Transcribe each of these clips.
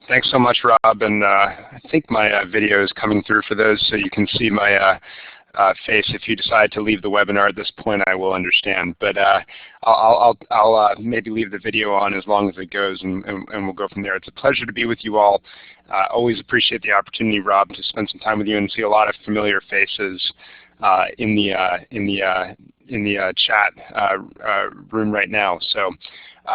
Thanks so much, Rob. And I think my video is coming through for those, so you can see my face. If you decide to leave the webinar at this point, I will understand. But I'll maybe leave the video on as long as it goes, and we'll go from there. It's a pleasure to be with you all. Always appreciate the opportunity, Rob, to spend some time with you and see a lot of familiar faces in the chat room right now. So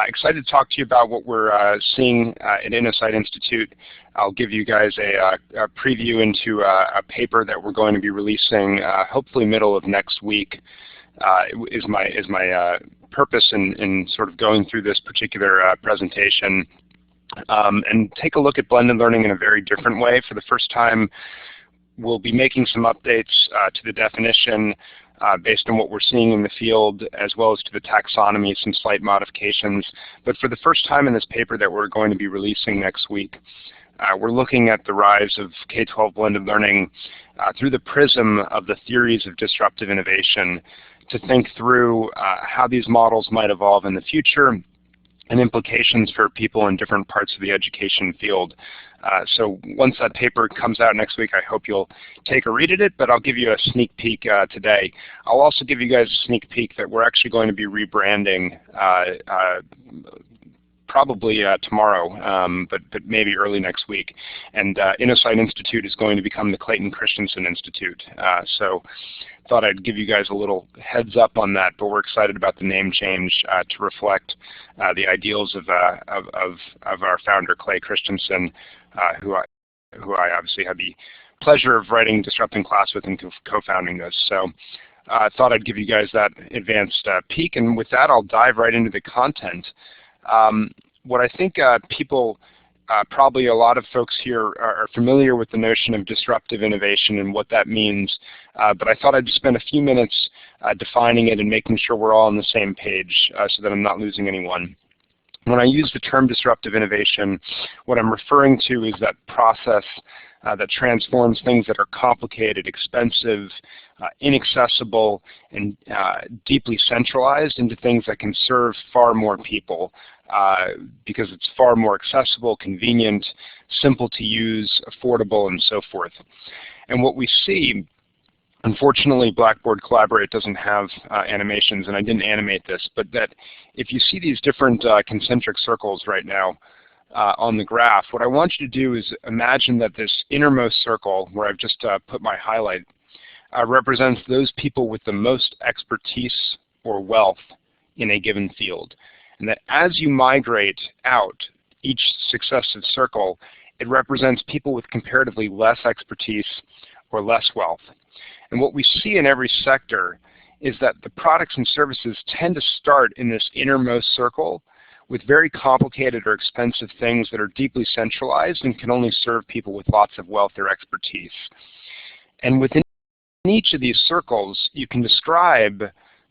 excited to talk to you about what we're seeing at Innosight Institute. I'll give you guys a preview into a paper that we're going to be releasing hopefully middle of next week. Is my purpose in sort of going through this particular presentation, and take a look at blended learning in a very different way. For the first time, we'll be making some updates to the definition based on what we're seeing in the field, as well as to the taxonomy, some slight modifications. But for the first time in this paper that we're going to be releasing next week, we're looking at the rise of K-12 blended learning through the prism of the theories of disruptive innovation, to think through how these models might evolve in the future and implications for people in different parts of the education field. So once that paper comes out next week, I hope you'll take a read at it, but I'll give you a sneak peek today. I'll also give you guys a sneak peek that we're actually going to be rebranding probably tomorrow, but maybe early next week. And Innosight Institute is going to become the Clayton Christensen Institute. So thought I'd give you guys a little heads up on that, but we're excited about the name change to reflect the ideals of our founder, Clay Christensen, who I obviously had the pleasure of writing Disrupting Class with and co-founding this. So I thought I'd give you guys that advanced peek, and with that I'll dive right into the content. What I think people, probably a lot of folks here are familiar with the notion of disruptive innovation and what that means, but I thought I'd just spend a few minutes defining it and making sure we're all on the same page so that I'm not losing anyone. When I use the term disruptive innovation, what I'm referring to is that process that transforms things that are complicated, expensive, inaccessible, and deeply centralized into things that can serve far more people because it's far more accessible, convenient, simple to use, affordable, and so forth. And what we see, unfortunately, Blackboard Collaborate doesn't have animations, and I didn't animate this, but that if you see these different concentric circles right now on the graph, what I want you to do is imagine that this innermost circle, where I've just put my highlight, represents those people with the most expertise or wealth in a given field. And that as you migrate out each successive circle, it represents people with comparatively less expertise or less wealth. And what we see in every sector is that the products and services tend to start in this innermost circle with very complicated or expensive things that are deeply centralized and can only serve people with lots of wealth or expertise. And within each of these circles, you can describe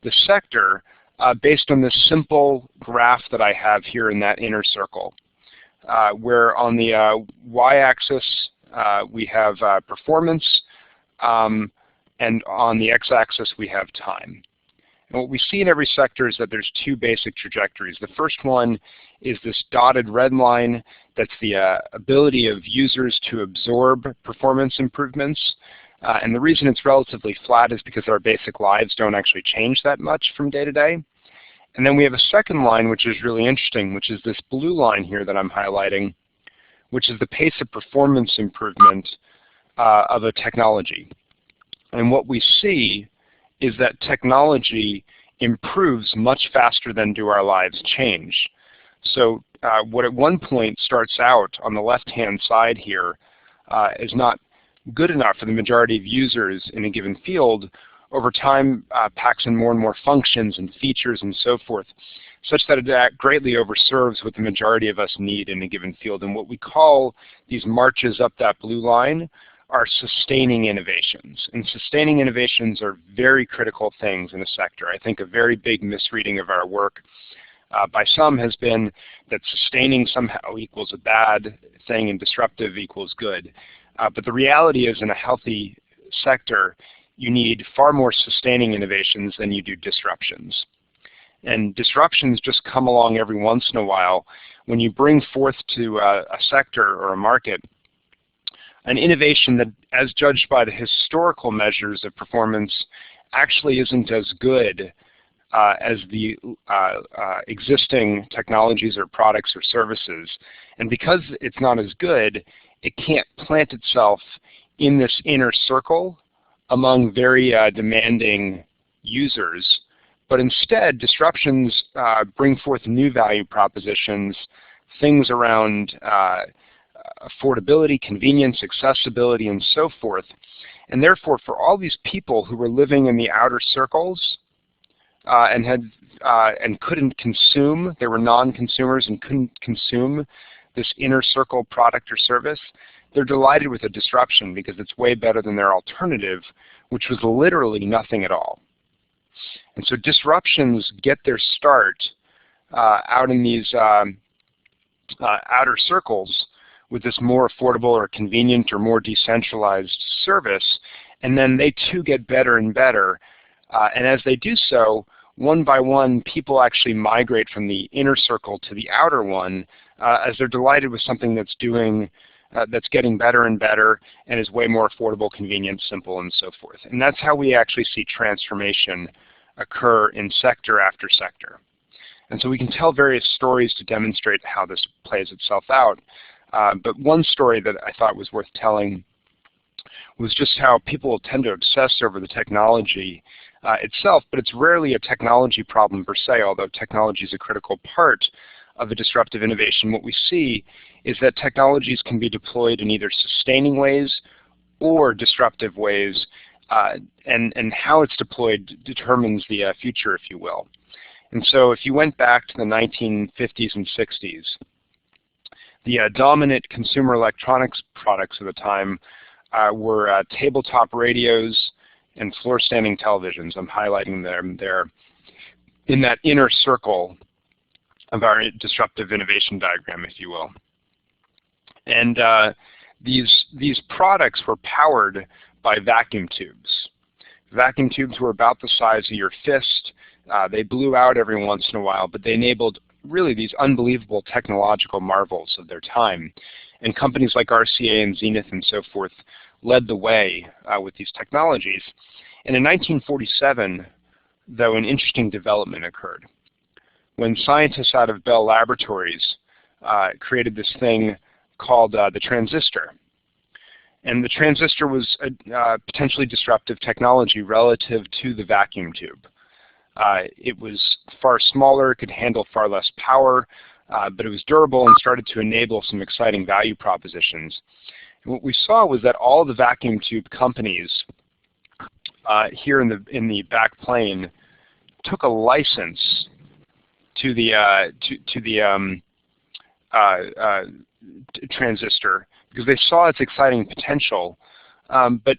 the sector based on this simple graph that I have here in that inner circle, where on the y-axis we have performance, and on the x-axis we have time. And what we see in every sector is that there's two basic trajectories. The first one is this dotted red line. That's the ability of users to absorb performance improvements. And the reason it's relatively flat is because our basic lives don't actually change that much from day to day. And then we have a second line, which is really interesting, which is this blue line here that I'm highlighting, which is the pace of performance improvement of a technology. And what we see is that technology improves much faster than do our lives change. So what at one point starts out on the left-hand side here is not good enough for the majority of users in a given field, over time packs in more and more functions and features and so forth, such that it greatly overserves what the majority of us need in a given field. And what we call these marches up that blue line are sustaining innovations. And sustaining innovations are very critical things in a sector. I think a very big misreading of our work by some has been that sustaining somehow equals a bad thing and disruptive equals good. But the reality is, in a healthy sector, you need far more sustaining innovations than you do disruptions. And disruptions just come along every once in a while when you bring forth to a sector or a market an innovation that, as judged by the historical measures of performance, actually isn't as good as the existing technologies or products or services. And because it's not as good, it can't plant itself in this inner circle among very demanding users. But instead, disruptions bring forth new value propositions, things around affordability, convenience, accessibility, and so forth. And therefore, for all these people who were living in the outer circles and couldn't consume, they were non-consumers and couldn't consume this inner circle product or service, they're delighted with a disruption because it's way better than their alternative, which was literally nothing at all. And so disruptions get their start out in these outer circles with this more affordable or convenient or more decentralized service, and then they too get better and better. And as they do so, one by one, people actually migrate from the inner circle to the outer one as they're delighted with something that's getting better and better and is way more affordable, convenient, simple, and so forth. And that's how we actually see transformation occur in sector after sector. And so we can tell various stories to demonstrate how this plays itself out. But one story that I thought was worth telling was just how people tend to obsess over the technology itself, but it's rarely a technology problem per se, although technology is a critical part of a disruptive innovation. What we see is that technologies can be deployed in either sustaining ways or disruptive ways, and how it's deployed determines the future, if you will. And so if you went back to the 1950s and 60s, the dominant consumer electronics products of the time were tabletop radios and floor-standing televisions. I'm highlighting them there in that inner circle of our disruptive innovation diagram, if you will. And these products were powered by vacuum tubes. Vacuum tubes were about the size of your fist. They blew out every once in a while, but they enabled really these unbelievable technological marvels of their time. And companies like RCA and Zenith and so forth led the way with these technologies. And in 1947, though, an interesting development occurred when scientists out of Bell Laboratories created this thing called the transistor. And the transistor was a potentially disruptive technology relative to the vacuum tube. It was far smaller, it could handle far less power, but it was durable and started to enable some exciting value propositions. And what we saw was that all the vacuum tube companies here in the back plane took a license to the transistor because they saw its exciting potential, but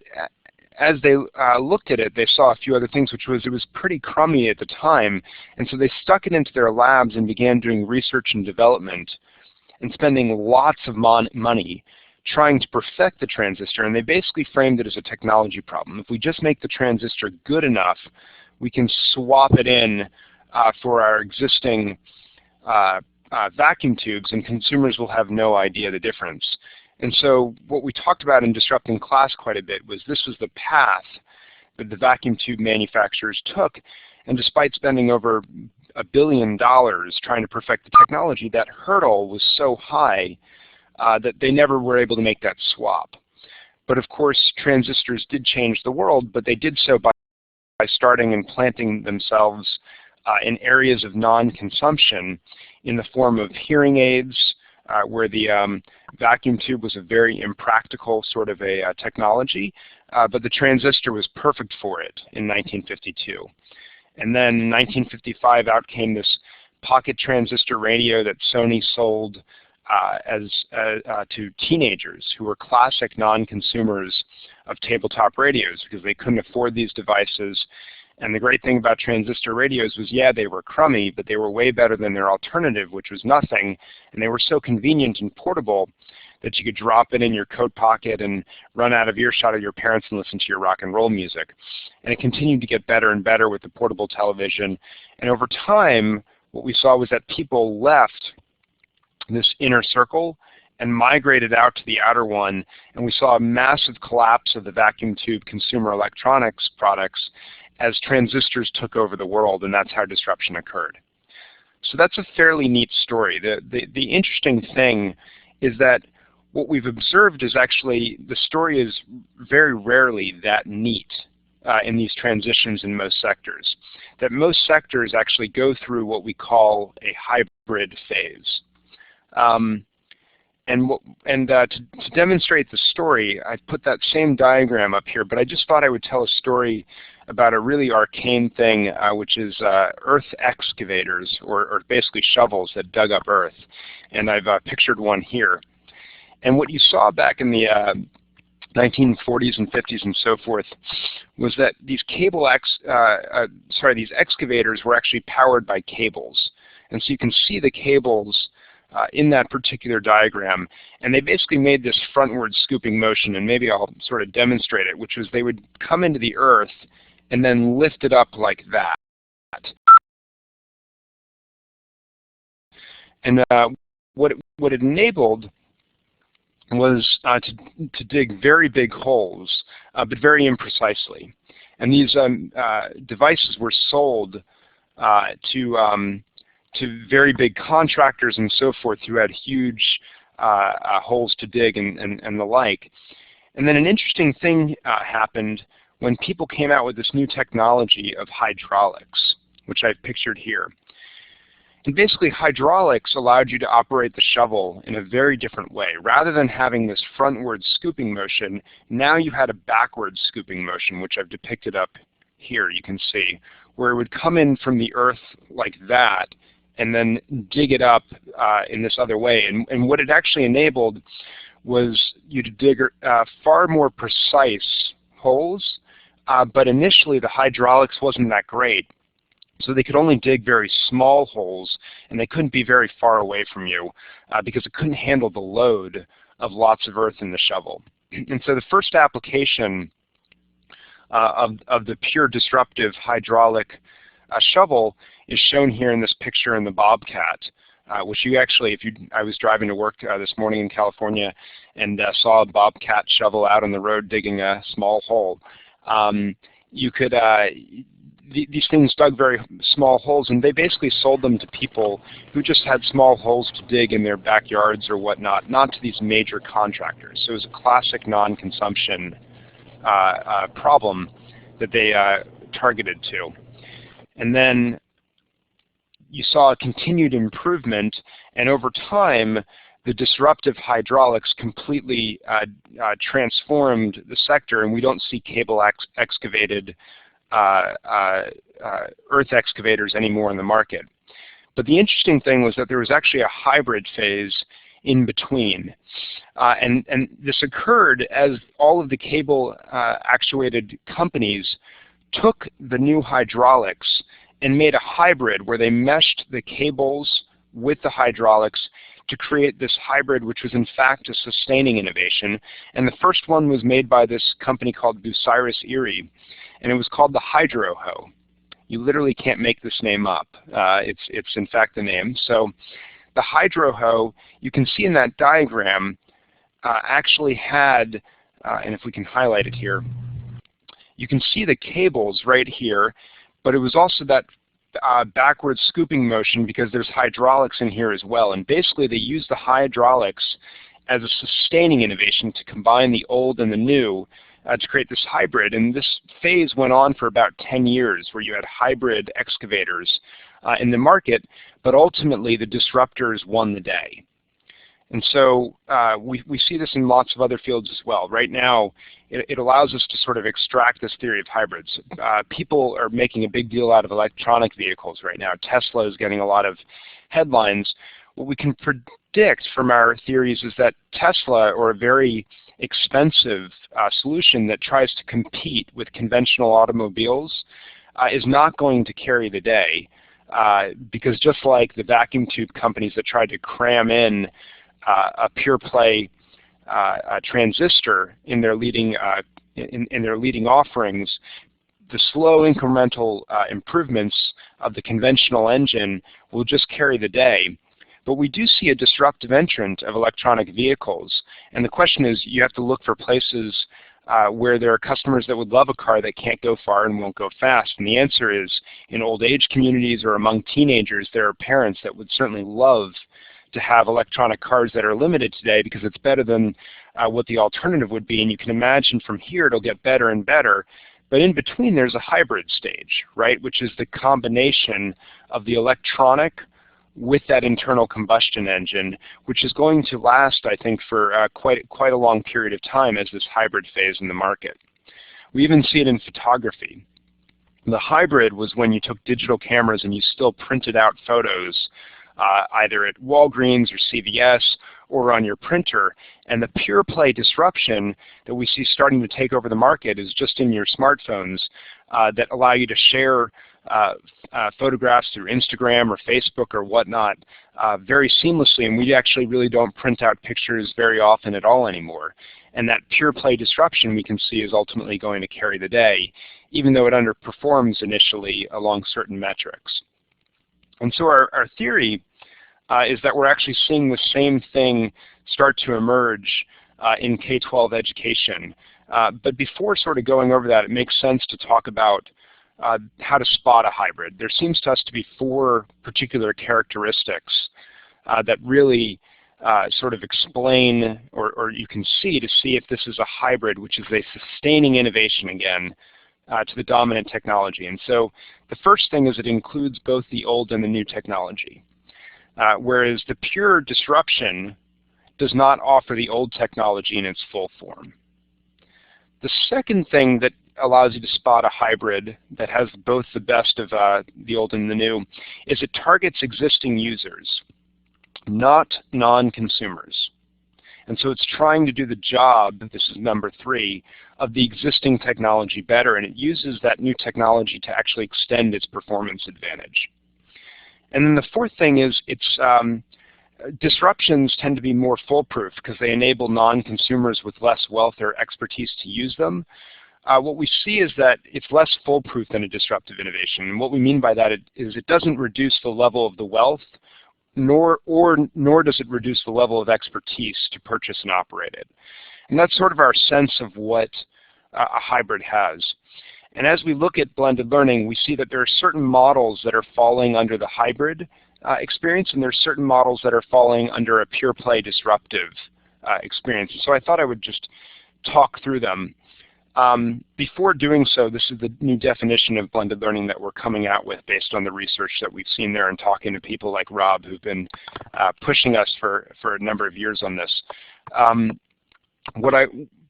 as they looked at it, they saw a few other things, which was it was pretty crummy at the time, and so they stuck it into their labs and began doing research and development and spending lots of money trying to perfect the transistor, and they basically framed it as a technology problem. If we just make the transistor good enough, we can swap it in for our existing vacuum tubes, and consumers will have no idea the difference. And so what we talked about in Disrupting Class quite a bit was this was the path that the vacuum tube manufacturers took, and despite spending over $1 billion trying to perfect the technology, that hurdle was so high that they never were able to make that swap. But of course, transistors did change the world, but they did so by starting and planting themselves in areas of non-consumption in the form of hearing aids, where the vacuum tube was a very impractical sort of a technology, but the transistor was perfect for it in 1952. And then in 1955 out came this pocket transistor radio that Sony sold to teenagers who were classic non-consumers of tabletop radios because they couldn't afford these devices. And the great thing about transistor radios was, yeah, they were crummy, but they were way better than their alternative, which was nothing. And they were so convenient and portable that you could drop it in your coat pocket and run out of earshot of your parents and listen to your rock and roll music. And it continued to get better and better with the portable television. And over time, what we saw was that people left this inner circle and migrated out to the outer one, and we saw a massive collapse of the vacuum tube consumer electronics products as transistors took over the world, and that's how disruption occurred. So that's a fairly neat story. The interesting thing is that what we've observed is actually the story is very rarely that neat in these transitions in most sectors. That most sectors actually go through what we call a hybrid phase. To demonstrate the story, I put that same diagram up here, but I just thought I would tell a story about a really arcane thing, which is earth excavators, or basically shovels that dug up earth. And I've pictured one here. And what you saw back in the 1940s and 50s and so forth was that these these excavators were actually powered by cables. And so you can see the cables in that particular diagram, and they basically made this frontward scooping motion, and maybe I'll sort of demonstrate it, which was they would come into the earth and then lift it up like that. And what it enabled was to dig very big holes, but very imprecisely. And these devices were sold to very big contractors and so forth who had huge holes to dig and the like. And then an interesting thing happened when people came out with this new technology of hydraulics, which I've pictured here. And basically hydraulics allowed you to operate the shovel in a very different way. Rather than having this frontward scooping motion, now you had a backward scooping motion, which I've depicted up here, you can see, where it would come in from the earth like that and then dig it up in this other way. And what it actually enabled was you to dig far more precise holes, but initially the hydraulics wasn't that great. So they could only dig very small holes, and they couldn't be very far away from you because it couldn't handle the load of lots of earth in the shovel. And so the first application of the pure disruptive hydraulic shovel is shown here in this picture in the Bobcat, which you actually, I was driving to work this morning in California and saw a Bobcat shovel out on the road digging a small hole. You could these things dug very small holes, and they basically sold them to people who just had small holes to dig in their backyards or whatnot, not to these major contractors. So it was a classic non-consumption problem that they targeted to. And then you saw a continued improvement, and over time, the disruptive hydraulics completely transformed the sector, and we don't see cable excavated earth excavators anymore in the market. But the interesting thing was that there was actually a hybrid phase in between. And this occurred as all of the cable actuated companies took the new hydraulics and made a hybrid where they meshed the cables with the hydraulics to create this hybrid, which was in fact a sustaining innovation. And the first one was made by this company called Bucyrus Erie, and it was called the Hydro Hoe. You literally can't make this name up. It's in fact the name. So the Hydro Hoe, you can see in that diagram, actually had, and if we can highlight it here, you can see the cables right here, but it was also that backward scooping motion because there's hydraulics in here as well. And basically they used the hydraulics as a sustaining innovation to combine the old and the new to create this hybrid. And this phase went on for about 10 years where you had hybrid excavators in the market, but ultimately the disruptors won the day. And so we see this in lots of other fields as well. Right now, it allows us to sort of extract this theory of hybrids. People are making a big deal out of electronic vehicles right now. Tesla is getting a lot of headlines. What we can predict from our theories is that Tesla, or a very expensive solution that tries to compete with conventional automobiles, is not going to carry the day. Because just like the vacuum tube companies that tried to cram in a pure play transistor in their leading offerings, the slow incremental improvements of the conventional engine will just carry the day. But we do see a disruptive entrant of electronic vehicles, and the question is, you have to look for places where there are customers that would love a car that can't go far and won't go fast. And the answer is, in old age communities or among teenagers, there are parents that would certainly love to have electronic cars that are limited today because it's better than what the alternative would be. And you can imagine from here it'll get better and better. But in between there's a hybrid stage, right, which is the combination of the electronic with that internal combustion engine, which is going to last, I think, for quite a long period of time as this hybrid phase in the market. We even see it in photography. The hybrid was when you took digital cameras and you still printed out photos either at Walgreens or CVS or on your printer, and the pure play disruption that we see starting to take over the market is just in your smartphones that allow you to share photographs through Instagram or Facebook or whatnot very seamlessly, and we actually really don't print out pictures very often at all anymore. And that pure play disruption we can see is ultimately going to carry the day, even though it underperforms initially along certain metrics. And so our theory is that we're actually seeing the same thing start to emerge in K-12 education. But before sort of going over that, it makes sense to talk about how to spot a hybrid. There seems to us to be 4 particular characteristics that really sort of explain, or you can see to see if this is a hybrid, which is a sustaining innovation again to the dominant technology. And so the first thing is it includes both the old and the new technology. Whereas the pure disruption does not offer the old technology in its full form. The second thing that allows you to spot a hybrid that has both the best of the old and the new is it targets existing users, not non-consumers. And so it's trying to do the job, this is number 3, of the existing technology better, and it uses that new technology to actually extend its performance advantage. And then the fourth thing is its disruptions tend to be more foolproof because they enable non-consumers with less wealth or expertise to use them. What we see is that it's less foolproof than a disruptive innovation. And what we mean by that is it doesn't reduce the level of the wealth, nor does it reduce the level of expertise to purchase and operate it. And that's sort of our sense of what a hybrid has. And as we look at blended learning, we see that there are certain models that are falling under the hybrid experience, and there are certain models that are falling under a pure play disruptive experience. So I thought I would just talk through them. Before doing so, this is the new definition of blended learning that we're coming out with based on the research that we've seen there and talking to people like Rob who've been pushing us for a number of years on this.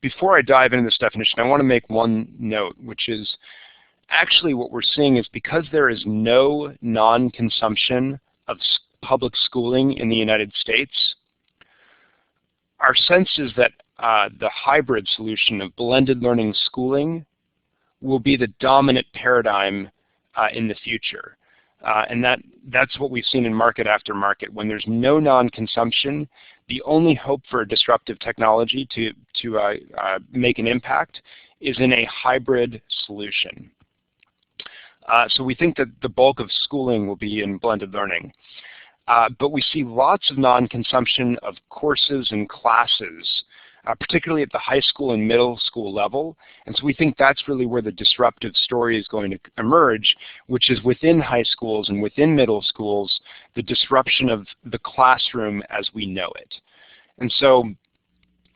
Before I dive into this definition, I want to make one note, which is actually what we're seeing is because there is no non-consumption of public schooling in the United States, our sense is that the hybrid solution of blended learning schooling will be the dominant paradigm in the future. And that's what we've seen in market after market. When there's no non-consumption, the only hope for a disruptive technology to make an impact is in a hybrid solution. So we think that the bulk of schooling will be in blended learning. But we see lots of non-consumption of courses and classes, particularly at the high school and middle school level. And so we think that's really where the disruptive story is going to emerge, which is within high schools and within middle schools, the disruption of the classroom as we know it. And so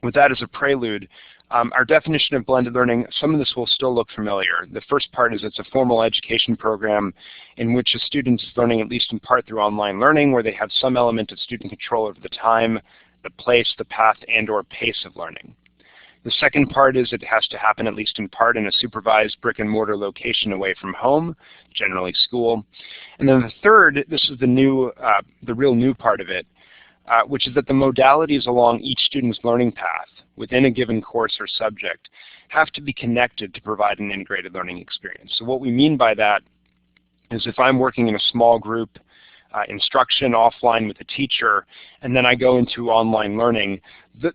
with that as a prelude, our definition of blended learning, some of this will still look familiar. The first part is it's a formal education program in which a student is learning at least in part through online learning, where they have some element of student control over the time, the place, the path, and or pace of learning. The second part is it has to happen at least in part in a supervised brick and mortar location away from home, generally school. And then the third, this is the real new part of it, which is that the modalities along each student's learning path within a given course or subject have to be connected to provide an integrated learning experience. So what we mean by that is if I'm working in a small group instruction offline with a teacher, and then I go into online learning,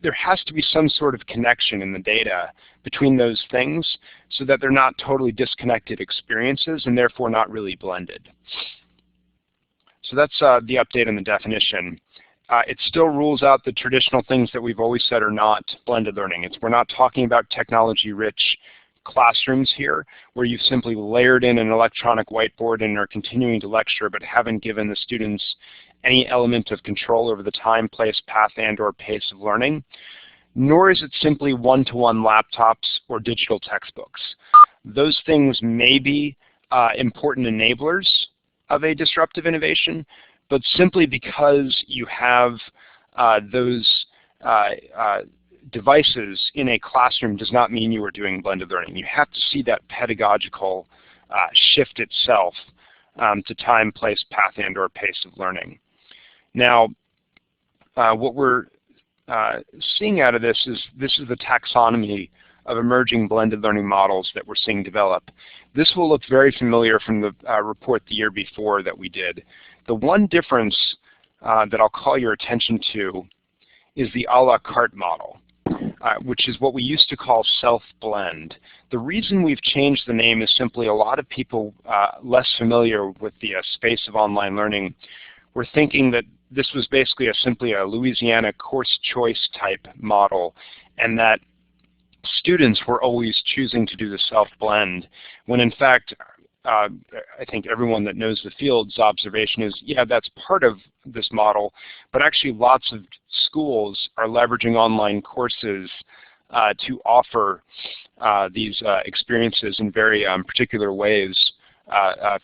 there has to be some sort of connection in the data between those things so that they're not totally disconnected experiences and therefore not really blended. So that's the update on the definition. It still rules out the traditional things that we've always said are not blended learning. We're not talking about technology-rich classrooms here, where you've simply layered in an electronic whiteboard and are continuing to lecture but haven't given the students any element of control over the time, place, path, and/or pace of learning. Nor is it simply one-to-one laptops or digital textbooks. Those things may be important enablers of a disruptive innovation, but simply because you have those devices in a classroom does not mean you are doing blended learning. You have to see that pedagogical shift itself to time, place, path, and/or pace of learning. Now, what we're seeing out of this is the taxonomy of emerging blended learning models that we're seeing develop. This will look very familiar from the report the year before that we did. The one difference that I'll call your attention to is the a la carte model, which is what we used to call self-blend. The reason we've changed the name is simply a lot of people less familiar with the space of online learning were thinking that this was basically simply a Louisiana course choice type model, and that students were always choosing to do the self-blend, when in fact I think everyone that knows the field's observation is, yeah, that's part of this model, but actually lots of schools are leveraging online courses to offer these experiences in very particular ways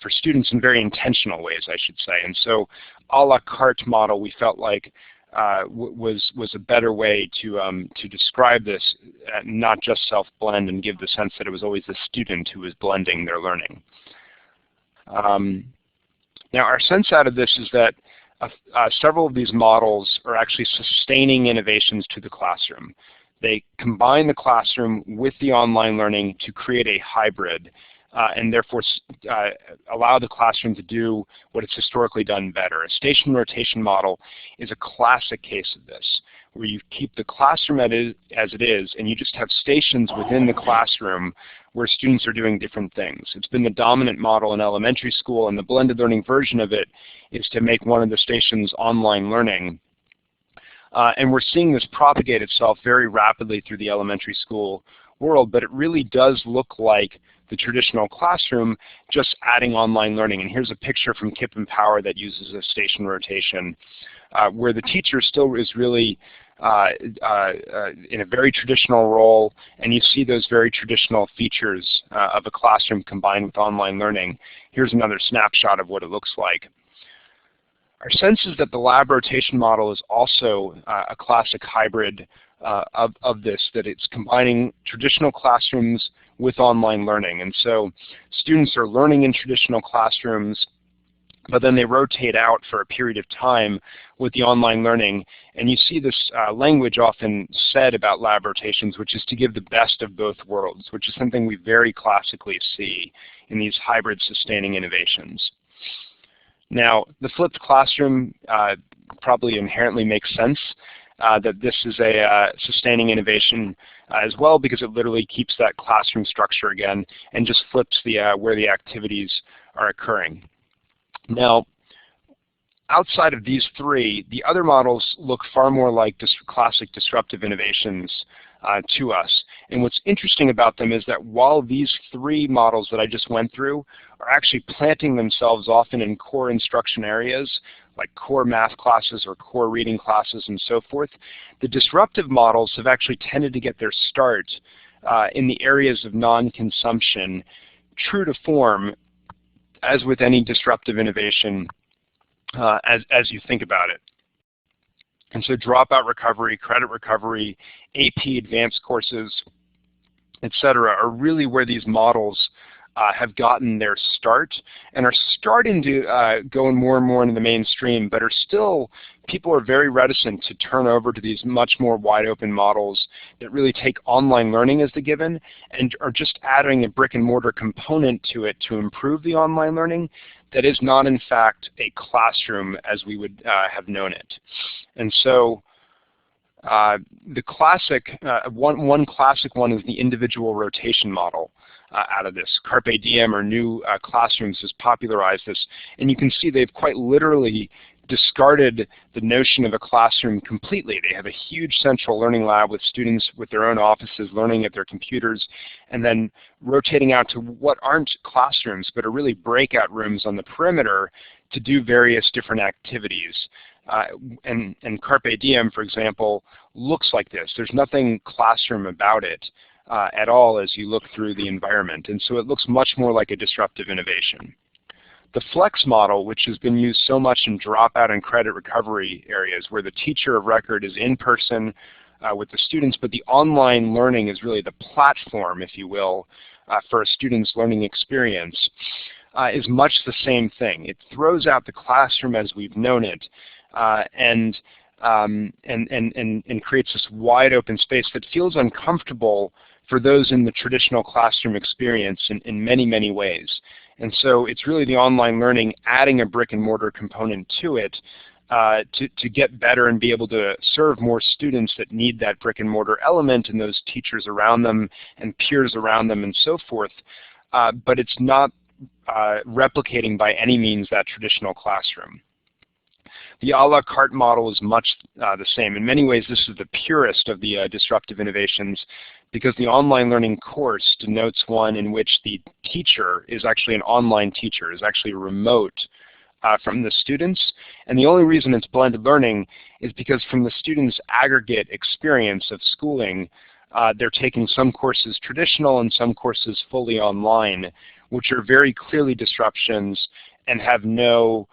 for students, in very intentional ways, I should say. And so a la carte model we felt like was a better way to describe this, not just self-blend, and give the sense that it was always the student who was blending their learning. Now our sense out of this is that several of these models are actually sustaining innovations to the classroom. They combine the classroom with the online learning to create a hybrid and therefore allow the classroom to do what it's historically done better. A station rotation model is a classic case of this, where you keep the classroom as it is, and you just have stations within the classroom where students are doing different things. It's been the dominant model in elementary school, and the blended learning version of it is to make one of the stations online learning. And we're seeing this propagate itself very rapidly through the elementary school world, but it really does look like the traditional classroom, just adding online learning. And here's a picture from Kip and Power that uses a station rotation, where the teacher still is really in a very traditional role, and you see those very traditional features of a classroom combined with online learning. Here's another snapshot of what it looks like. Our sense is that the lab rotation model is also a classic hybrid of this, that it's combining traditional classrooms with online learning. And so students are learning in traditional classrooms, but then they rotate out for a period of time with the online learning. And you see this language often said about lab rotations, which is to give the best of both worlds, which is something we very classically see in these hybrid sustaining innovations. Now, the flipped classroom probably inherently makes sense that this is a sustaining innovation as well, because it literally keeps that classroom structure again and just flips the where the activities are occurring. Now, outside of these three, the other models look far more like classic disruptive innovations to us. And what's interesting about them is that while these three models that I just went through are actually planting themselves often in core instruction areas, like core math classes or core reading classes and so forth, the disruptive models have actually tended to get their start in the areas of non-consumption, true to form, as with any disruptive innovation, as you think about it. And so dropout recovery, credit recovery, AP advanced courses, etc., are really where these models have gotten their start and are starting to go more and more into the mainstream, but are still, people are very reticent to turn over to these much more wide open models that really take online learning as the given and are just adding a brick and mortar component to it to improve the online learning that is not in fact a classroom as we would have known it. And so the classic, one classic one is the individual rotation model out of this. Carpe Diem or New Classrooms has popularized this, and you can see they've quite literally discarded the notion of a classroom completely. They have a huge central learning lab with students with their own offices learning at their computers, and then rotating out to what aren't classrooms but are really breakout rooms on the perimeter to do various different activities. And Carpe Diem, for example, looks like this. There's nothing classroom about it at all as you look through the environment, and so it looks much more like a disruptive innovation. The flex model, which has been used so much in dropout and credit recovery areas where the teacher of record is in person with the students, but the online learning is really the platform, if you will, for a student's learning experience, is much the same thing. It throws out the classroom as we've known it and creates this wide open space that feels uncomfortable for those in the traditional classroom experience in many, many ways. And so it's really the online learning adding a brick and mortar component to it to get better and be able to serve more students that need that brick and mortar element and those teachers around them and peers around them and so forth. But it's not replicating by any means that traditional classroom. The a la carte model is much the same. In many ways, this is the purest of the disruptive innovations because the online learning course denotes one in which the teacher is actually an online teacher, is actually remote from the students. And the only reason it's blended learning is because from the students' aggregate experience of schooling, they're taking some courses traditional and some courses fully online, which are very clearly disruptions and have no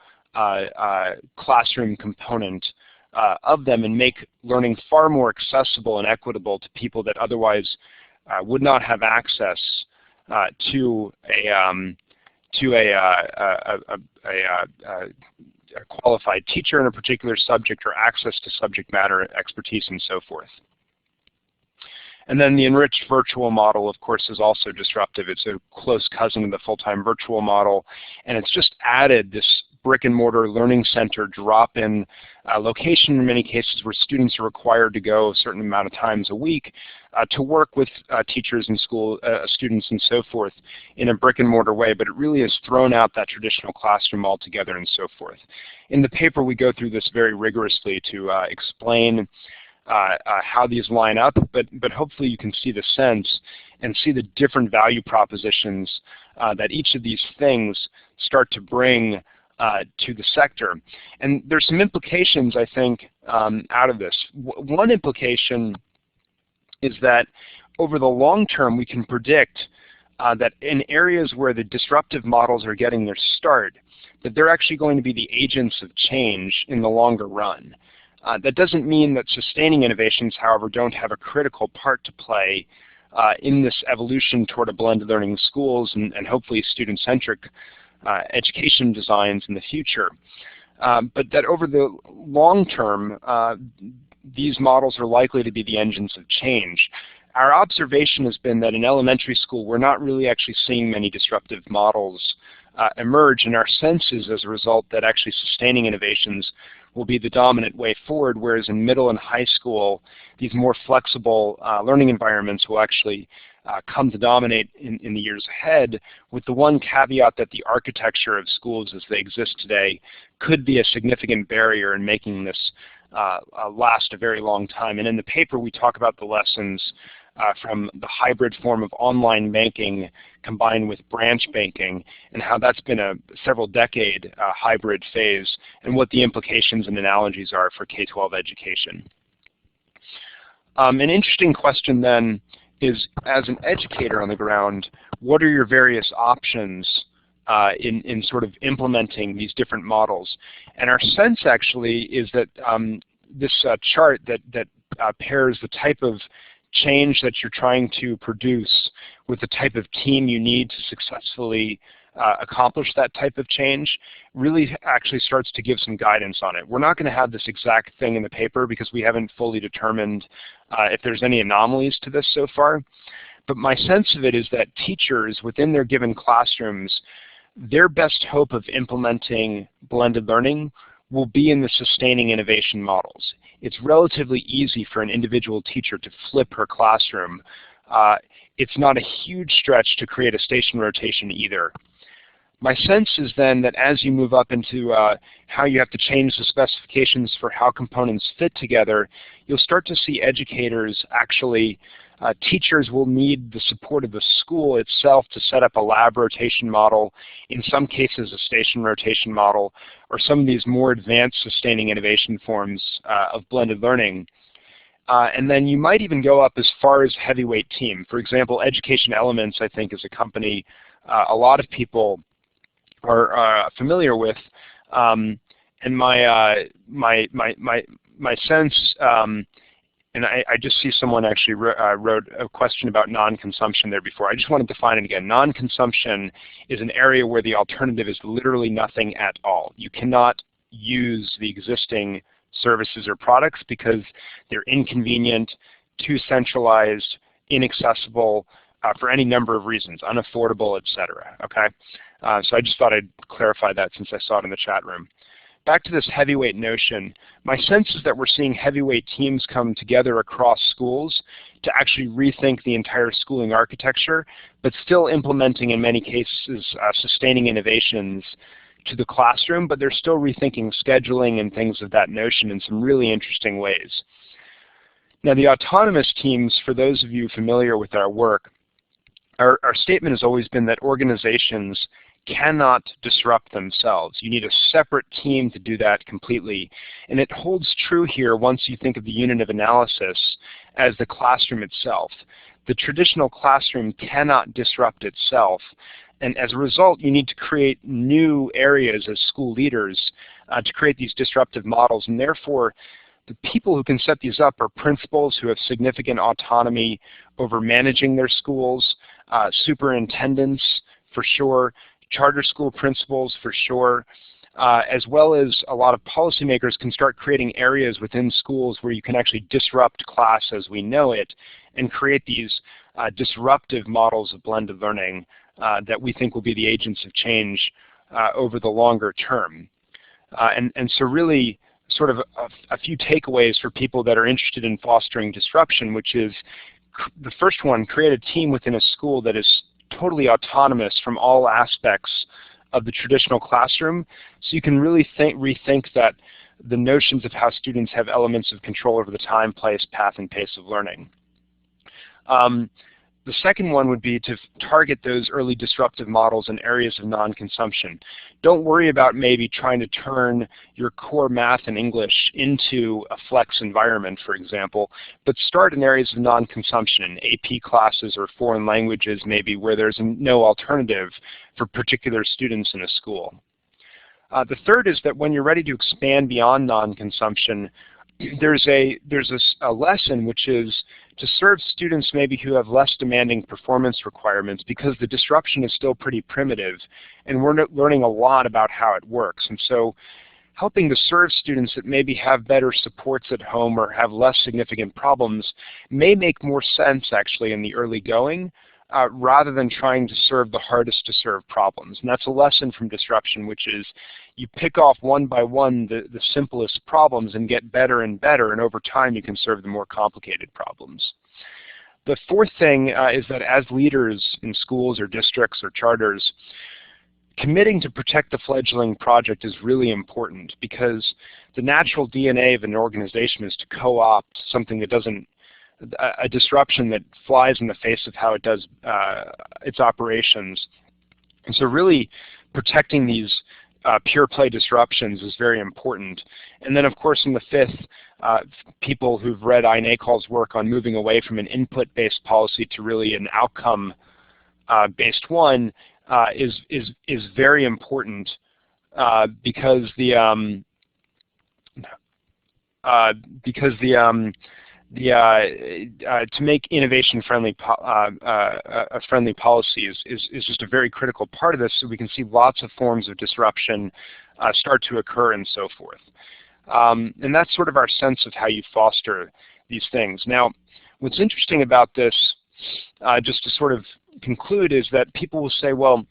classroom component of them and make learning far more accessible and equitable to people that otherwise would not have access to a qualified teacher in a particular subject or access to subject matter expertise and so forth. And then the enriched virtual model, of course, is also disruptive. It's a close cousin of the full-time virtual model, and it's just added this brick and mortar learning center drop-in location in many cases where students are required to go a certain amount of times a week to work with teachers and school students and so forth in a brick and mortar way, but it really has thrown out that traditional classroom altogether and so forth. In the paper we go through this very rigorously to explain how these line up, but hopefully you can see the sense and see the different value propositions that each of these things start to bring to the sector. And there's some implications, I think, out of this. One implication is that over the long term we can predict that in areas where the disruptive models are getting their start, that they're actually going to be the agents of change in the longer run. That doesn't mean that sustaining innovations, however, don't have a critical part to play in this evolution toward a blended learning schools and hopefully student-centric education designs in the future. But that over the long term, these models are likely to be the engines of change. Our observation has been that in elementary school, we're not really actually seeing many disruptive models emerge, and our sense is as a result that actually sustaining innovations will be the dominant way forward, whereas in middle and high school, these more flexible learning environments will actually come to dominate in the years ahead, with the one caveat that the architecture of schools as they exist today could be a significant barrier in making this last a very long time. And in the paper we talk about the lessons from the hybrid form of online banking combined with branch banking and how that's been a several decade hybrid phase and what the implications and analogies are for K-12 education. An interesting question then is, as an educator on the ground, what are your various options in sort of implementing these different models? And our sense actually is that this chart that pairs the type of change that you're trying to produce with the type of team you need to successfully accomplish that type of change really actually starts to give some guidance on it. We're not going to have this exact thing in the paper because we haven't fully determined if there's any anomalies to this so far. But my sense of it is that teachers within their given classrooms, their best hope of implementing blended learning will be in the sustaining innovation models. It's relatively easy for an individual teacher to flip her classroom. It's not a huge stretch to create a station rotation either. My sense is then that as you move up into how you have to change the specifications for how components fit together, you'll start to see educators actually, teachers will need the support of the school itself to set up a lab rotation model, in some cases a station rotation model, or some of these more advanced sustaining innovation forms of blended learning. And then you might even go up as far as heavyweight team. For example, Education Elements, I think, is a company a lot of people are familiar with, and my sense, and I just see someone actually wrote a question about non-consumption there before. I just want to define it again. Non-consumption is an area where the alternative is literally nothing at all. You cannot use the existing services or products because they're inconvenient, too centralized, inaccessible, for any number of reasons, unaffordable, etc. Okay, so I just thought I'd clarify that since I saw it in the chat room. Back to this heavyweight notion, my sense is that we're seeing heavyweight teams come together across schools to actually rethink the entire schooling architecture, but still implementing in many cases sustaining innovations to the classroom, but they're still rethinking scheduling and things of that notion in some really interesting ways. Now the autonomous teams, for those of you familiar with our work, our statement has always been that organizations cannot disrupt themselves. You need a separate team to do that completely. And it holds true here once you think of the unit of analysis as the classroom itself. The traditional classroom cannot disrupt itself. And as a result, you need to create new areas as school leaders to create these disruptive models. And therefore, the people who can set these up are principals who have significant autonomy over managing their schools, superintendents for sure, charter school principals for sure, as well as a lot of policymakers can start creating areas within schools where you can actually disrupt class as we know it and create these disruptive models of blended learning that we think will be the agents of change over the longer term. And so really sort of a few takeaways for people that are interested in fostering disruption, which is the first one, create a team within a school that is totally autonomous from all aspects of the traditional classroom, so you can really rethink that the notions of how students have elements of control over the time, place, path, and pace of learning. The second one would be to target those early disruptive models in areas of non-consumption. Don't worry about maybe trying to turn your core math and English into a flex environment, for example, but start in areas of non-consumption, AP classes or foreign languages maybe where there's no alternative for particular students in a school. The third is that when you're ready to expand beyond non-consumption, there's a lesson which is to serve students maybe who have less demanding performance requirements because the disruption is still pretty primitive and we're learning a lot about how it works. And so helping to serve students that maybe have better supports at home or have less significant problems may make more sense actually in the early going rather than trying to serve the hardest to serve problems. And that's a lesson from disruption, which is you pick off one by one the simplest problems and get better and better, and over time you can serve the more complicated problems. The fourth thing is that as leaders in schools or districts or charters, committing to protect the fledgling project is really important because the natural DNA of an organization is to co-opt something that doesn't, a disruption that flies in the face of how it does its operations. And so really protecting these pure play disruptions is very important. And then of course in the fifth, people who've read iNACOL's work on moving away from an input-based policy to really an outcome-based one is very important because to make innovation-friendly friendly policy is just a very critical part of this, so we can see lots of forms of disruption start to occur and so forth. And that's sort of our sense of how you foster these things. Now, what's interesting about this, just to sort of conclude, is that people will say, well,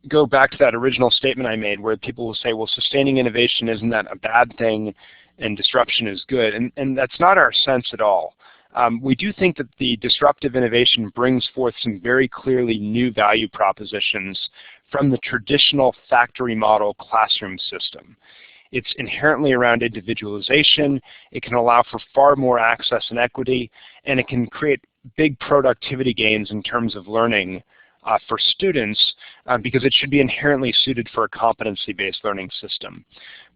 go back to that original statement I made where people will say, well, sustaining innovation, isn't that a bad thing, and disruption is good? And that's not our sense at all. We do think that the disruptive innovation brings forth some very clearly new value propositions from the traditional factory model classroom system. It's inherently around individualization, it can allow for far more access and equity, and it can create big productivity gains in terms of learning for students because it should be inherently suited for a competency-based learning system.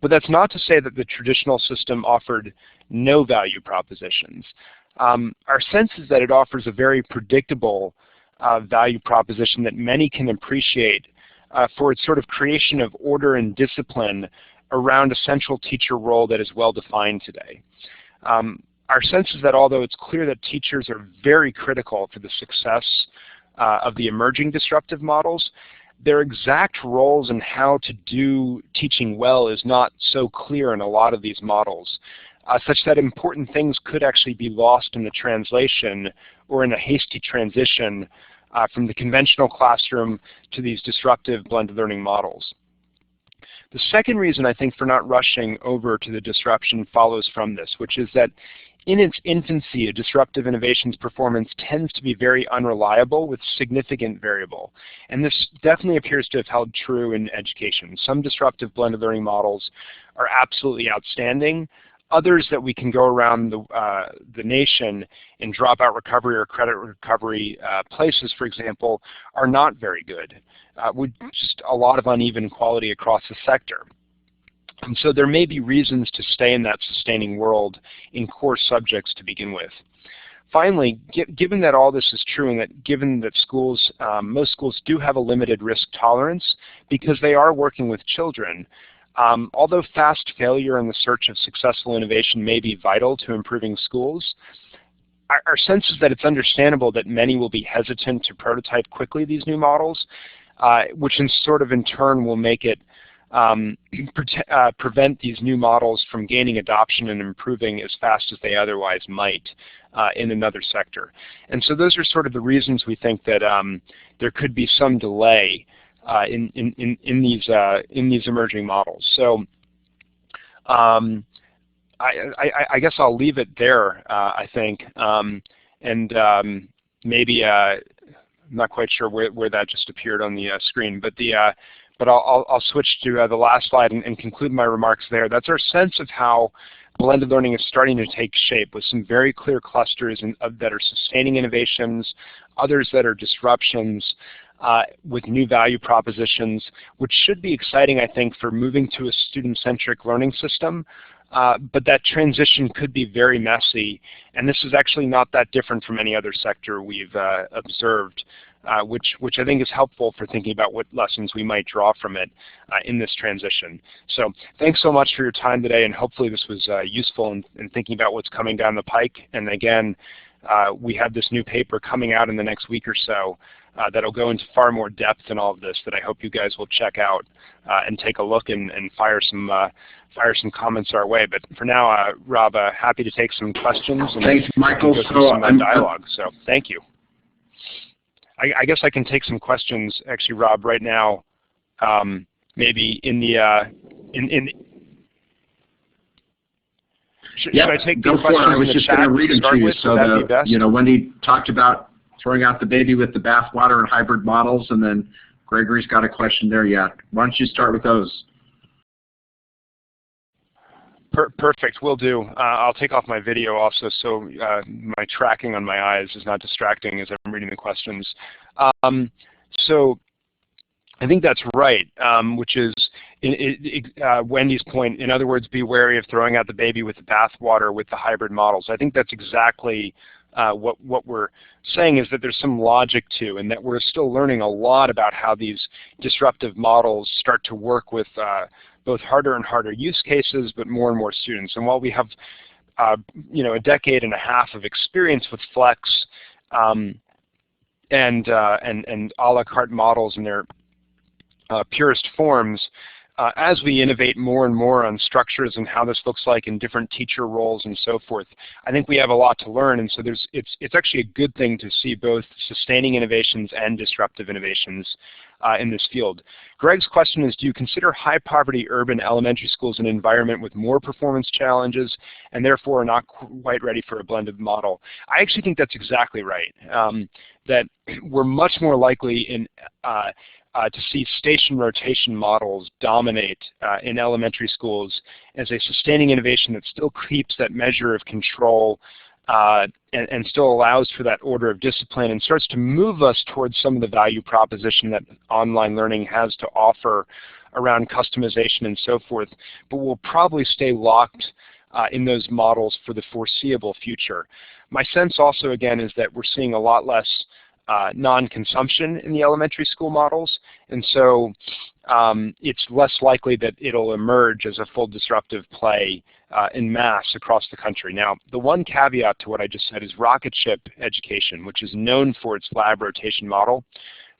But that's not to say that the traditional system offered no value propositions. Our sense is that it offers a very predictable value proposition that many can appreciate for its sort of creation of order and discipline around a central teacher role that is well defined today. Our sense is that although it's clear that teachers are very critical for the success of the emerging disruptive models, their exact roles in how to do teaching well is not so clear in a lot of these models, such that important things could actually be lost in the translation or in a hasty transition from the conventional classroom to these disruptive blended learning models. The second reason I think for not rushing over to the disruption follows from this, which is that in its infancy, a disruptive innovation's performance tends to be very unreliable with significant variable. And this definitely appears to have held true in education. Some disruptive blended learning models are absolutely outstanding. Others that we can go around the nation in dropout recovery or credit recovery places, for example, are not very good, with just a lot of uneven quality across the sector. And so there may be reasons to stay in that sustaining world in core subjects to begin with. Finally, given that all this is true and that given that schools, most schools do have a limited risk tolerance because they are working with children, although fast failure in the search of successful innovation may be vital to improving schools, our sense is that it's understandable that many will be hesitant to prototype quickly these new models, which in turn will make it prevent these new models from gaining adoption and improving as fast as they otherwise might in another sector. And so those are sort of the reasons we think that there could be some delay in these emerging models. So I guess I'll leave it there, I think, and maybe I'm not quite sure where that just appeared on the screen, but I'll switch to the last slide and conclude my remarks there. That's our sense of how blended learning is starting to take shape with some very clear clusters that are sustaining innovations, others that are disruptions, with new value propositions, which should be exciting, I think, for moving to a student-centric learning system. But that transition could be very messy, and this is actually not that different from any other sector we've observed, which I think is helpful for thinking about what lessons we might draw from it in this transition. So thanks so much for your time today, and hopefully this was useful in thinking about what's coming down the pike. And again, we have this new paper coming out in the next week or so that'll go into far more depth in all of this that I hope you guys will check out and take a look and fire some comments our way. But for now, Rob, happy to take some questions and thanks, Michael. go through some dialogue. So thank you. I guess I can take some questions, actually, Rob, right now. Maybe in the should I take the questions? I was just going to read them to you. So Wendy talked about throwing out the baby with the bathwater and hybrid models, and then Gregory's got a question there. Yeah, why don't you start with those? Perfect, will do. I'll take off my video also so my tracking on my eyes is not distracting as I'm reading the questions. So I think that's right, which is Wendy's point. In other words, be wary of throwing out the baby with the bathwater with the hybrid models. I think that's exactly what we're saying, is that there's some logic to, and that we're still learning a lot about how these disruptive models start to work with both harder and harder use cases, but more and more students. And while we have a decade and a half of experience with Flex and a la carte models in their purest forms, as we innovate more and more on structures and how this looks like in different teacher roles and so forth, I think we have a lot to learn, and so it's actually a good thing to see both sustaining innovations and disruptive innovations in this field. Greg's question is, do you consider high-poverty urban elementary schools an environment with more performance challenges and therefore are not quite ready for a blended model? I actually think that's exactly right, that we're much more likely to see station rotation models dominate in elementary schools as a sustaining innovation that still keeps that measure of control and still allows for that order of discipline and starts to move us towards some of the value proposition that online learning has to offer around customization and so forth, but we'll probably stay locked in those models for the foreseeable future. My sense also, again, is that we're seeing a lot less non-consumption in the elementary school models, and so it's less likely that it'll emerge as a full disruptive play in mass across the country. Now, the one caveat to what I just said is rocket ship education, which is known for its lab rotation model.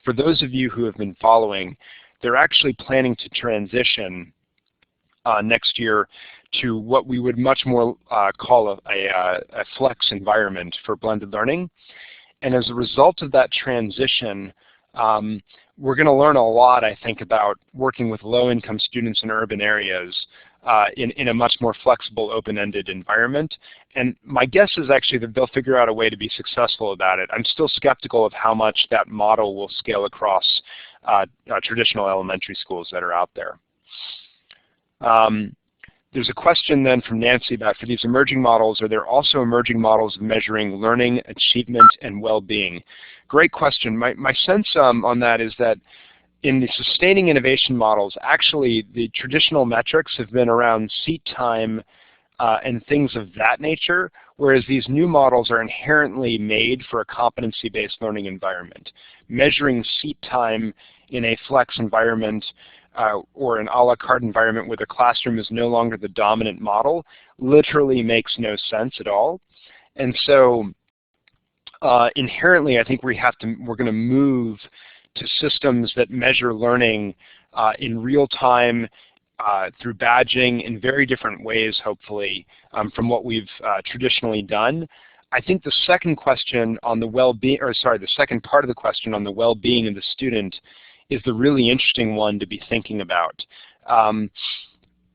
For those of you who have been following, they're actually planning to transition next year to what we would much more call a flex environment for blended learning. And as a result of that transition, we're going to learn a lot, I think, about working with low-income students in urban areas in a much more flexible, open-ended environment. And my guess is actually that they'll figure out a way to be successful about it. I'm still skeptical of how much that model will scale across traditional elementary schools that are out there. There's a question then from Nancy about, for these emerging models, are there also emerging models of measuring learning, achievement, and well-being? Great question. My sense on that is that in the sustaining innovation models, actually the traditional metrics have been around seat time and things of that nature, whereas these new models are inherently made for a competency-based learning environment. Measuring seat time in a flex environment or an a la carte environment where the classroom is no longer the dominant model literally makes no sense at all. And so inherently, I think we're going to move to systems that measure learning in real time through badging in very different ways, hopefully, from what we've traditionally done. I think the second question on the well-being, or sorry, the second part of the question on the well-being of the student is the really interesting one to be thinking about.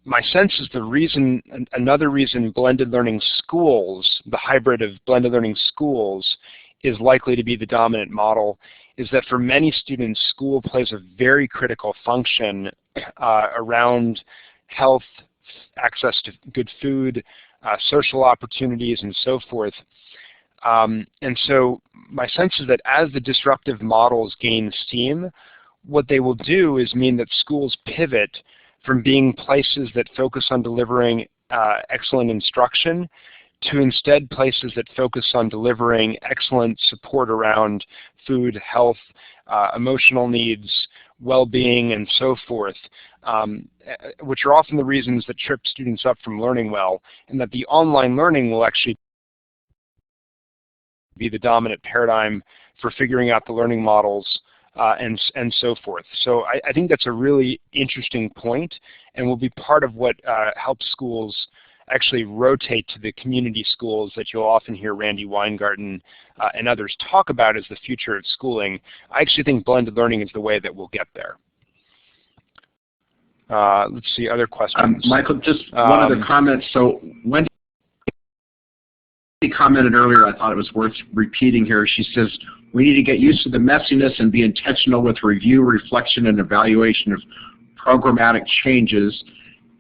My sense is another reason blended learning schools, the hybrid of blended learning schools, is likely to be the dominant model, is that for many students, school plays a very critical function around health, access to good food, social opportunities, and so forth. And so my sense is that as the disruptive models gain steam, what they will do is mean that schools pivot from being places that focus on delivering excellent instruction to instead places that focus on delivering excellent support around food, health, emotional needs, well-being, and so forth, which are often the reasons that trip students up from learning well, and that the online learning will actually be the dominant paradigm for figuring out the learning models and so forth. So I think that's a really interesting point and will be part of what helps schools actually rotate to the community schools that you'll often hear Randy Weingarten and others talk about as the future of schooling. I actually think blended learning is the way that we'll get there. Let's see, other questions. Michael, just one other comment. So Wendy commented earlier, I thought it was worth repeating here. She says, we need to get used to the messiness and be intentional with review, reflection, and evaluation of programmatic changes.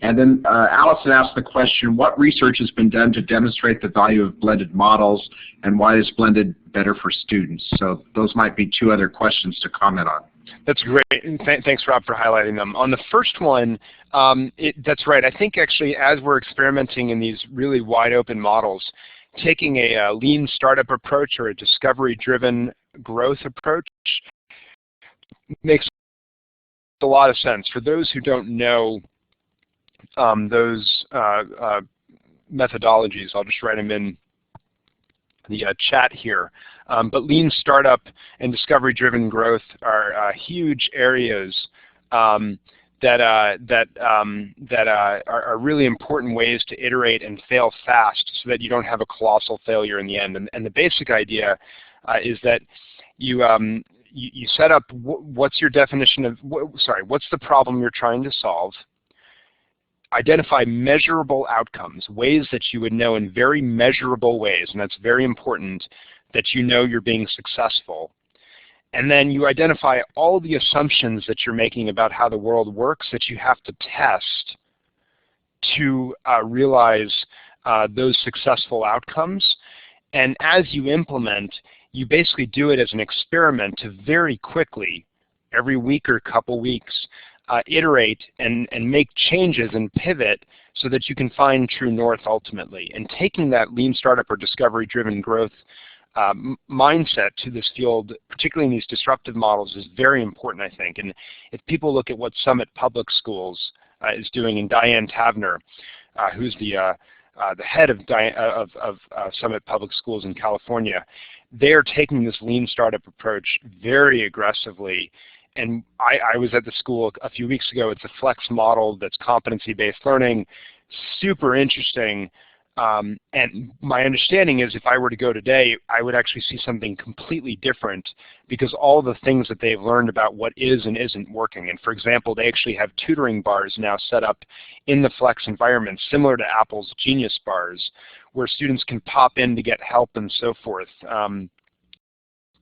And then Allison asked the question, what research has been done to demonstrate the value of blended models, and why is blended better for students? So those might be two other questions to comment on. That's great, and thanks, Rob, for highlighting them. On the first one, that's right. I think actually as we're experimenting in these really wide open models, taking a lean startup approach or a discovery-driven growth approach makes a lot of sense. For those who don't know those methodologies. I'll just write them in the chat here. But lean startup and discovery-driven growth are huge areas that are really important ways to iterate and fail fast so that you don't have a colossal failure in the end. And the basic idea is that you set up what's your definition of, what's the problem you're trying to solve, identify measurable outcomes, ways that you would know in very measurable ways, and that's very important that you know you're being successful. And then you identify all the assumptions that you're making about how the world works that you have to test to realize those successful outcomes. And as you implement, you basically do it as an experiment to very quickly, every week or couple weeks, iterate and make changes and pivot so that you can find true north ultimately. And taking that lean startup or discovery-driven growth mindset to this field, particularly in these disruptive models, is very important, I think. And if people look at what Summit Public Schools is doing, and Diane Tavner, who's the head of Summit Public Schools in California, they're taking this lean startup approach very aggressively. And I was at the school a few weeks ago. It's a flex model that's competency-based learning, super interesting. And my understanding is if I were to go today, I would actually see something completely different because all the things that they've learned about what is and isn't working. And for example, they actually have tutoring bars now set up in the flex environment, similar to Apple's Genius bars, where students can pop in to get help and so forth.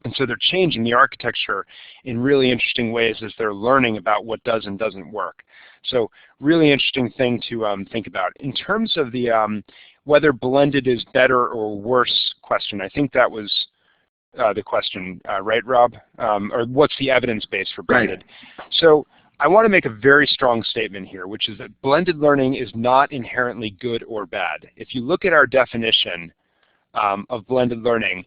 And so they're changing the architecture in really interesting ways as they're learning about what does and doesn't work. So really interesting thing to think about. In terms of the whether blended is better or worse question, I think that was the question, right, Rob? Or what's the evidence base for blended? Right. So I want to make a very strong statement here, which is that blended learning is not inherently good or bad. If you look at our definition of blended learning,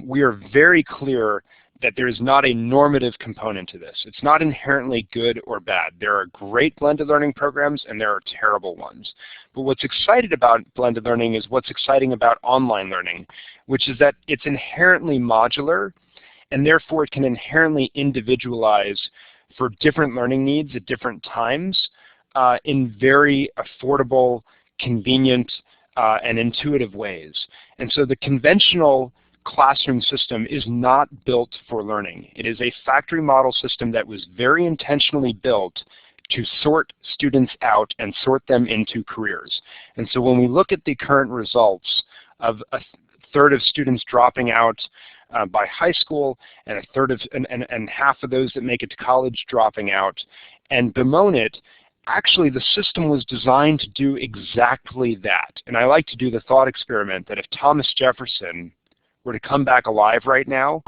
we are very clear that there is not a normative component to this. It's not inherently good or bad. There are great blended learning programs and there are terrible ones. But what's exciting about blended learning is what's exciting about online learning, which is that it's inherently modular and therefore it can inherently individualize for different learning needs at different times in very affordable, convenient, and intuitive ways. And so the conventional classroom system is not built for learning. It is a factory model system that was very intentionally built to sort students out and sort them into careers. And so when we look at the current results of a third of students dropping out by high school and a third of and half of those that make it to college dropping out and bemoan it, actually the system was designed to do exactly that. And I like to do the thought experiment that if Thomas Jefferson were to come back alive right now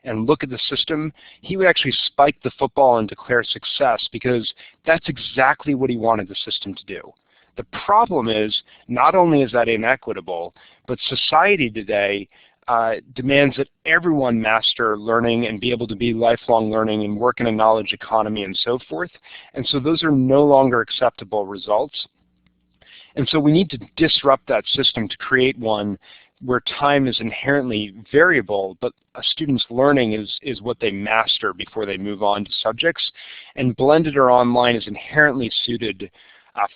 and look at the system, he would actually spike the football and declare success because that's exactly what he wanted the system to do. The problem is, not only is that inequitable, but society today demands that everyone master learning and be able to be lifelong learning and work in a knowledge economy and so forth. And so those are no longer acceptable results. And so we need to disrupt that system to create one where time is inherently variable, but a student's learning is what they master before they move on to subjects. And blended or online is inherently suited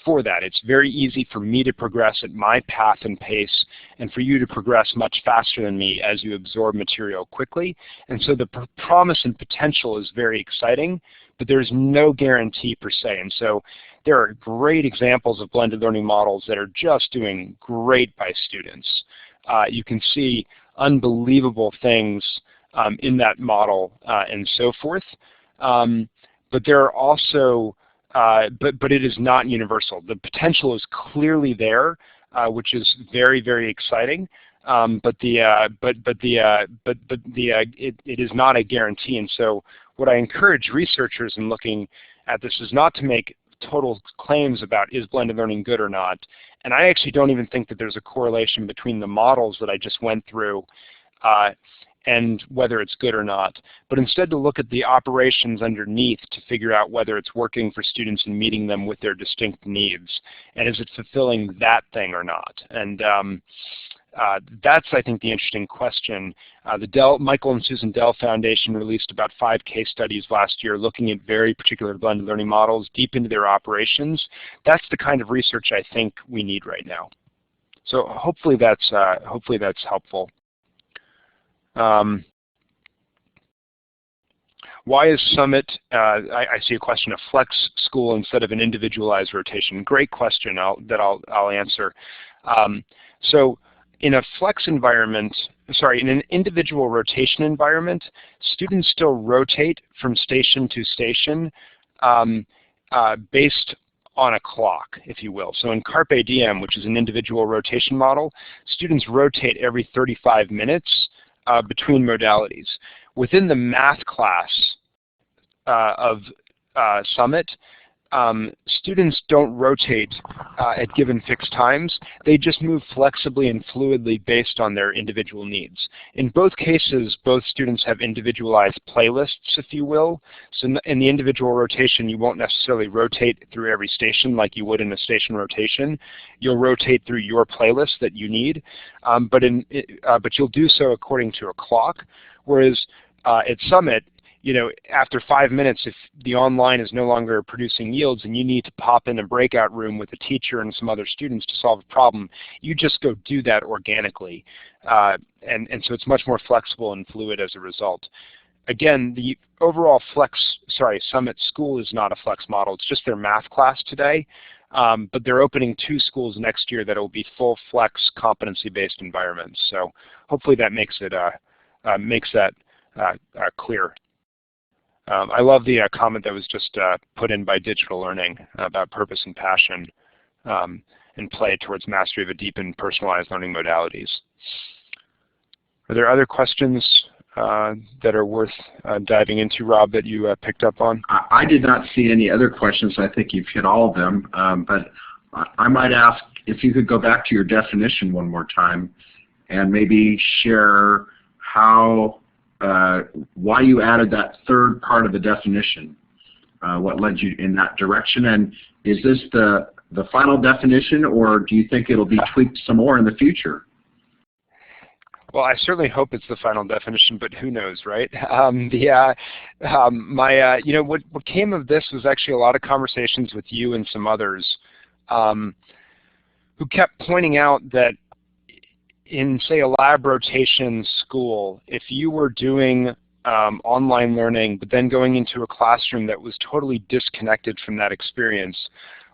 for that. It's very easy for me to progress at my path and pace, and for you to progress much faster than me as you absorb material quickly. And so the promise and potential is very exciting, but there's no guarantee per se. And so there are great examples of blended learning models that are just doing great by students. You can see unbelievable things in that model and so forth. But there are also, but it is not universal. The potential is clearly there, which is very, very exciting. But it is not a guarantee. And so what I encourage researchers in looking at this is not to make total claims about is blended learning good or not. And I actually don't even think that there's a correlation between the models that I just went through and whether it's good or not, but instead to look at the operations underneath to figure out whether it's working for students and meeting them with their distinct needs, and is it fulfilling that thing or not. And that's, I think, the interesting question. The Michael and Susan Dell Foundation released about 5 case studies last year looking at very particular blended learning models deep into their operations. That's the kind of research I think we need right now. So hopefully that's helpful. Why is Summit, I see a question, a flex school instead of an individualized rotation? Great question that I'll answer. So in a flex environment, in an individual rotation environment, students still rotate from station to station based on a clock, if you will. So in Carpe Diem, which is an individual rotation model, students rotate every 35 minutes between modalities. Within the math class of Summit, students don't rotate at given fixed times. They just move flexibly and fluidly based on their individual needs. In both cases, both students have individualized playlists, if you will. So in the individual rotation, you won't necessarily rotate through every station like you would in a station rotation. You'll rotate through your playlist that you need, but you'll do so according to a clock. Whereas at Summit, after 5 minutes, if the online is no longer producing yields and you need to pop in a breakout room with a teacher and some other students to solve a problem, you just go do that organically. And so it's much more flexible and fluid as a result. Again, the overall Summit school is not a flex model. It's just their math class today. But they're opening 2 schools next year that will be full flex competency-based environments. So hopefully that makes that clear. I love the comment that was just put in by Digital Learning about purpose and passion and play towards mastery of a deep and personalized learning modalities. Are there other questions that are worth diving into, Rob, that you picked up on? I did not see any other questions. I think you've hit all of them. But I might ask if you could go back to your definition one more time and maybe share why you added that third part of the definition, what led you in that direction, and is this the final definition, or do you think it'll be tweaked some more in the future? Well, I certainly hope it's the final definition, but who knows, right? What came of this was actually a lot of conversations with you and some others who kept pointing out that in, say, a lab rotation school, if you were doing online learning but then going into a classroom that was totally disconnected from that experience,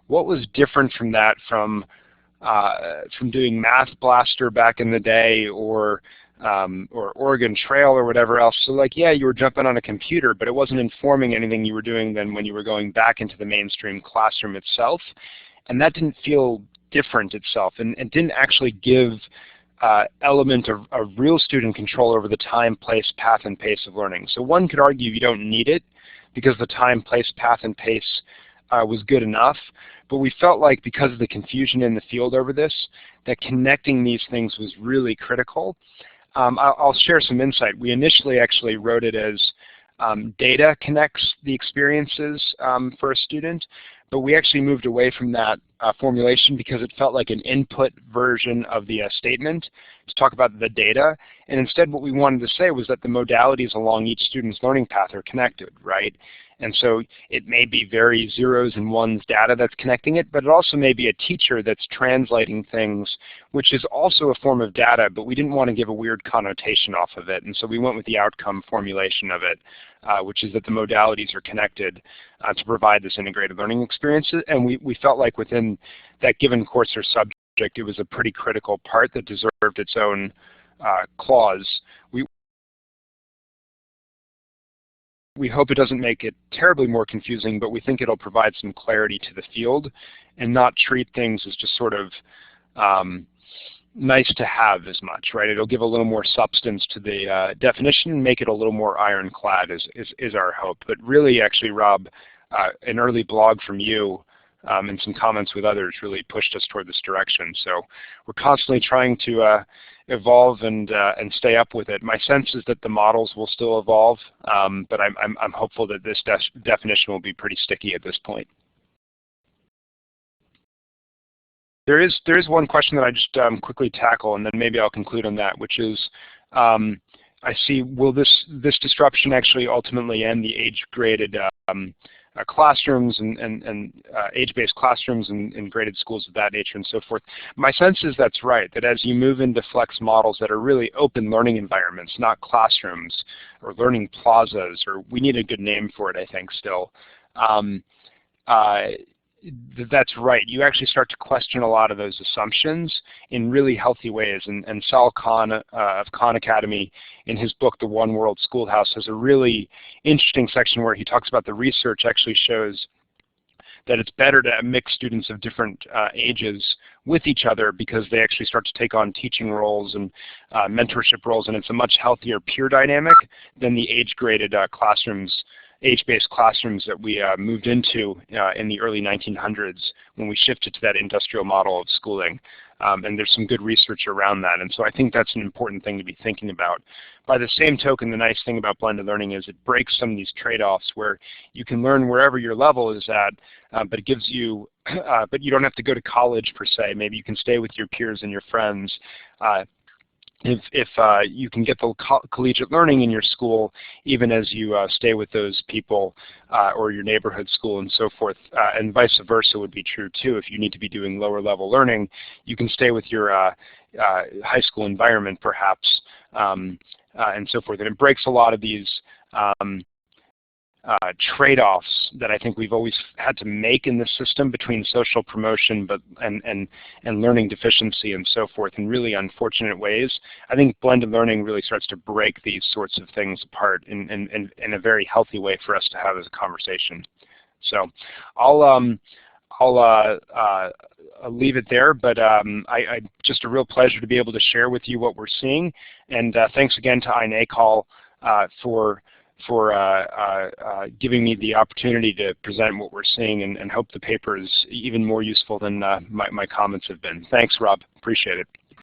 what was different from that from doing Math Blaster back in the day or Oregon Trail or whatever else? So you were jumping on a computer, but it wasn't informing anything you were doing then when you were going back into the mainstream classroom itself. And that didn't feel different itself and didn't actually give element of real student control over the time, place, path, and pace of learning. So one could argue you don't need it because the time, place, path, and pace was good enough. But we felt like because of the confusion in the field over this, that connecting these things was really critical. I'll share some insight. We initially actually wrote it as data connects the experiences for a student, but we actually moved away from that formulation because it felt like an input version of the statement to talk about the data. And instead what we wanted to say was that the modalities along each student's learning path are connected, right? And so it may be very zeros and ones data that's connecting it, but it also may be a teacher that's translating things, which is also a form of data, but we didn't want to give a weird connotation off of it. And so we went with the outcome formulation of it, which is that the modalities are connected to provide this integrated learning experience. And we felt like within that given course or subject, it was a pretty critical part that deserved its own clause. We hope it doesn't make it terribly more confusing, but we think it'll provide some clarity to the field and not treat things as just sort of nice to have as much, right? It'll give a little more substance to the definition and make it a little more ironclad is our hope. But really, actually, Rob, an early blog from you and some comments with others really pushed us toward this direction. So we're constantly trying to evolve and stay up with it. My sense is that the models will still evolve, but I'm hopeful that this definition will be pretty sticky at this point. There is one question that I just quickly tackle, and then maybe I'll conclude on that, which is, I see, will this disruption actually ultimately end the age-graded classrooms and age-based classrooms and graded schools of that nature and so forth? My sense is that's right, that as you move into flex models that are really open learning environments, not classrooms or learning plazas, or we need a good name for it, I think, still. That's right. You actually start to question a lot of those assumptions in really healthy ways. And Sal Khan of Khan Academy, in his book, The One World Schoolhouse, has a really interesting section where he talks about the research actually shows that it's better to mix students of different ages with each other because they actually start to take on teaching roles and mentorship roles, and it's a much healthier peer dynamic than the age-graded classrooms, age-based classrooms that we moved into in the early 1900s when we shifted to that industrial model of schooling. And there's some good research around that. And so I think that's an important thing to be thinking about. By the same token, the nice thing about blended learning is it breaks some of these trade-offs where you can learn wherever your level is at, but it gives you, but you don't have to go to college per se. Maybe you can stay with your peers and your friends. If you can get the collegiate learning in your school, even as you stay with those people or your neighborhood school and so forth, and vice versa would be true too. If you need to be doing lower level learning, you can stay with your high school environment perhaps, and so forth. And it breaks a lot of these trade-offs that I think we've always had to make in the system between social promotion and learning deficiency and so forth in really unfortunate ways. I think blended learning really starts to break these sorts of things apart in a very healthy way for us to have as a conversation. So I'll leave it there, but just a real pleasure to be able to share with you what we're seeing, and thanks again to iNACOL for giving me the opportunity to present what we're seeing, and hope the paper is even more useful than my comments have been. Thanks, Rob. Appreciate it.